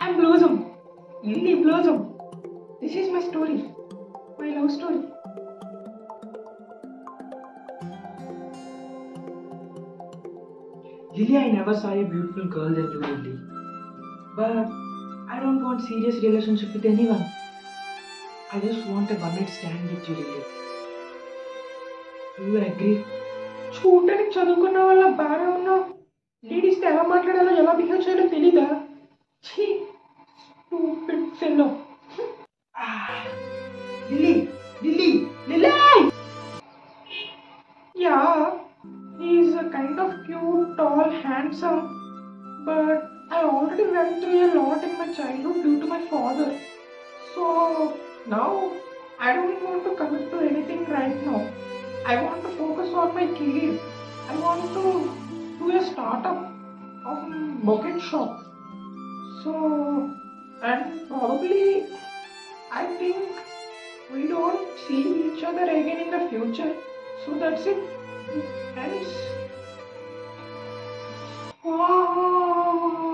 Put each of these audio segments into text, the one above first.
I'm Blossom. Lily Blossom. This is my story. My love story. Lily, I never saw a beautiful girl than you, Lily. But I don't want serious relationship with anyone. I just want a one night stand with you, Lily. Do you agree? చూడటానికి చదువుకున్న వాళ్ళ బాగా ఉన్నావు. లేడీస్తో ఎలా మాట్లాడాలో ఎలా behave చేయాలో తెలీదా? ఛీ, stupid fellow. Lily, Lily, Lily! Yeah, he's a kind of cute, tall, handsome, but I already went through a lot in my childhood due to my father. So now I don't want to commit to anything right now. I want to focus on my career. I want to do a startup of a bucket shop. So, and probably I think we don't see each other again in the future. So that's it. Hence, wow!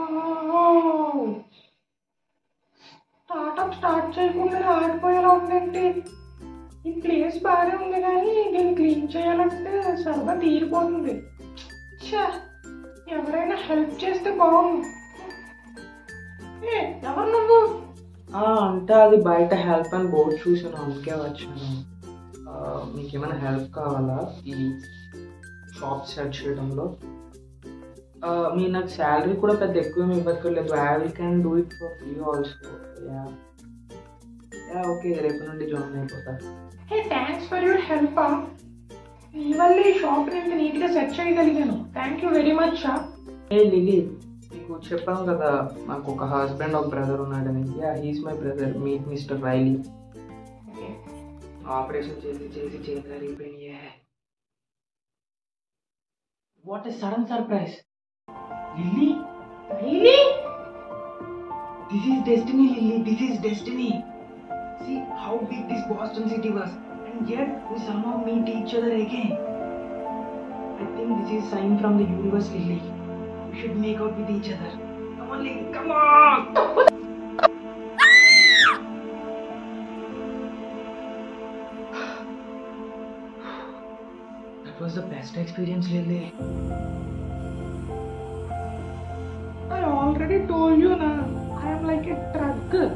Startup start చేయకుండా ఆగిపోయేలా ఉందంటే ఈ place బాగానే ఉంది కానీ దీన్ని clean చేయాలంటే సరదా తీరిపోతుంది. ఛా, ఎవరైనా హెల్ప్ చేస్తే బాగుంది. ఎవరు నువ్వు? అంటే అది బయట హెల్ప్ అని బోర్డు చూసాను, అందుకే వచ్చాను. మీకేమైనా హెల్ప్ కావాలా ఈ షాప్ సెట్ చేయడంలో? మీరు నాకు శాలరీ కూడా పెద్ద ఎక్కువ ఇవ్వక్కర్లేదు. I can do it for free also. Okay, రేపు నుండి జాయిన్ అయిపోతా. Hey, thanks for your help. నీ వల్ల ఈ షాప్ని ఇంత నీట్గా సెట్ చేయగలిగాను. Thank you very much. ఏ లిలీ, నీకు చెప్పాను కదా నాకు ఒక హస్బెండ్ ఒక బ్రదర్ ఉన్నాడని. He's my brother. Meet mister Riley. Operation చేసి చేసి చేతులు అరిగిపోయినాయే. What a sudden surprise. Lily, Riley, this is destiny. Lily, this is destiny. See how big this Boston city was, and yet we somehow meet each other again. I think this is sign from the universe, Lily. We should make out with each other. Come on, Lily, come on! That was the best experience, Lily. I already told you, na. I am like a trucker.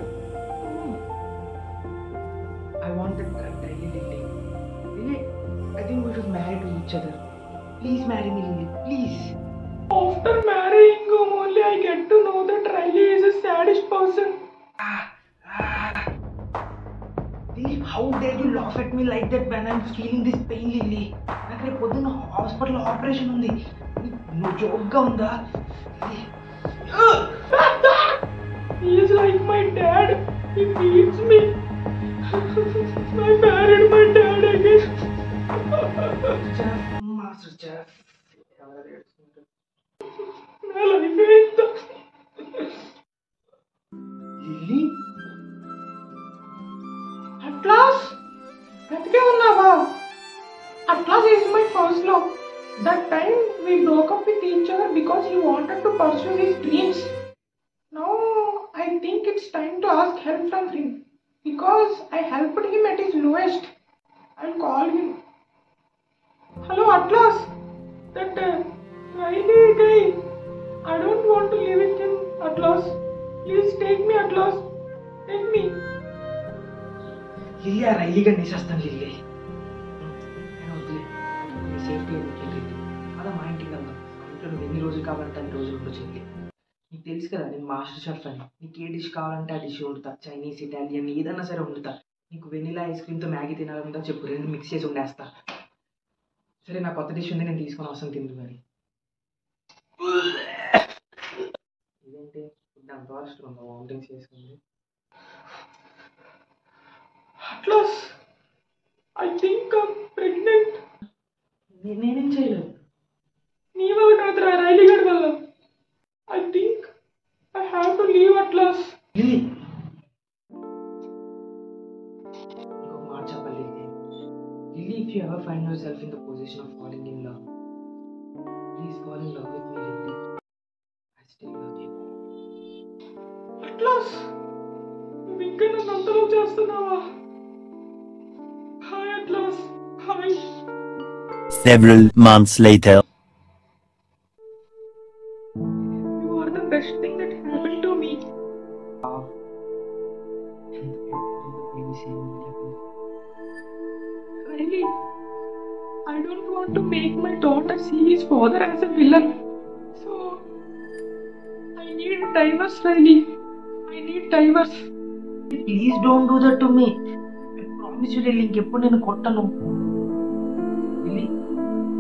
I want that drug daily, Lily. Lily, I think we should marry to each other. Please marry me, Lily. Please. After marrying him, only I get to know that Riley is a sadist person. Lily, how dare you laugh at me like that when I'm feeling this pain, Lily? నాకు రేపు పొద్దున్న hospital operation ఉంది. నువ్వు జోక్గా ఉందా? He is like my dad. He beats me. I married my dad again. Chef, master chef. My life is the... Lily? Atlas? Atke unnava? Atlas is my first love. That time we broke up with each other because he wanted to pursue his dreams. Now I think it's time to ask help from him. Because I helped him at his lowest. I'll call him. Hello, Atlas. That Riley guy. I don't want to live with him, Atlas. Please take me, Atlas. Take me. Lily, Riley guy nisastan Lily. నీ safety వెళ్ళి అలా మా ఇంటికి వెళ్దాం. మా ఇంట్లో నువ్వు ఎన్ని రోజులు కావాలంటే అన్ని రోజులు ఉండొచ్చు వెళ్ళి. నీకు తెలుసు కదా నేను మాస్టర్ షెఫ్ అని. నీకు ఏ డిష్ కావాలంటే ఆ డిష్ వండుతా. చైనీస్, ఇటాలియన్ ఏదన్నా సరే వండుతా. నీకు వెనిలా ఐస్ క్రీమ్తో మ్యాగీ తినాలందా చెప్పు, రెండు మిక్స్ చేసి వండేస్తా. సరే, నా కొత్త డిష్ ఉంది, నేను తీసుకొని వస్తాను తిందు. మరి ఇదేంటి ఫుడ్ అంత వరస్ట్ ఉందా? వామిటింగ్స్ చేసుకుంది. Atlas, I think I'm pregnant. నేనేం చేయలేదు. నీ వల్ల కాదురా, రైలీ గారి వల్ల. I think I have to leave Atlas. Lily. ఇంకొక మాట చెప్పాలి Lily, if you ever find yourself in the position of falling in love, please fall in love with me, Lily. I still love you. Atlas నువ్వు ఇంకా నన్ను అంతలో చేస్తున్నావా? Hi atlas. Hi. Several months later. You are the best thing that happened to me. Riley, I don't want to make my daughter see his father as a villain. So, I need divorce, Riley. I need divorce. Please don't do that to me. I promise you, Lily, ఇంకెప్పుడు నేను కొట్టను. Lily,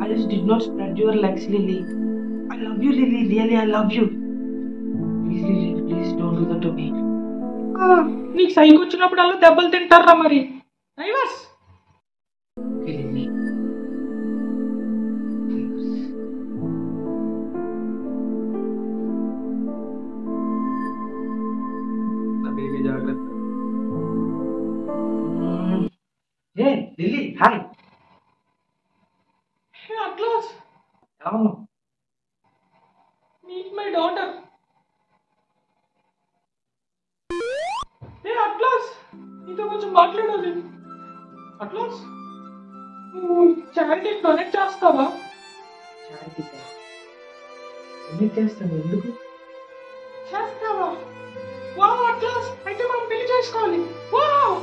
I just did not spread your legs, Lily. I love you, Lily. Really, I love you. Please, Lily, please don't do that to me. నీకు సైకి వచ్చినప్పుడు అలా దెబ్బలు తింటారా మరి? Divorce. Okay, Lily. నా బేబీ జాగ్రత్త. Hey, Lily, hi. Hey Atlas, ఎలా ఉన్నావు? meet my daughter. Hey Atlas, నీతో కొంచెం మాట్లాడాలి. అట్లాస్ నువ్వు చారిటీ డొనేట్ చేస్తావా? చారిటీకా? ఎందుకు చేస్తాను? ఎందుకు? చేస్తావా? వావ్ అట్లాస్, అయితే మనం పెళ్లి చేసుకోవాలి. వావ్.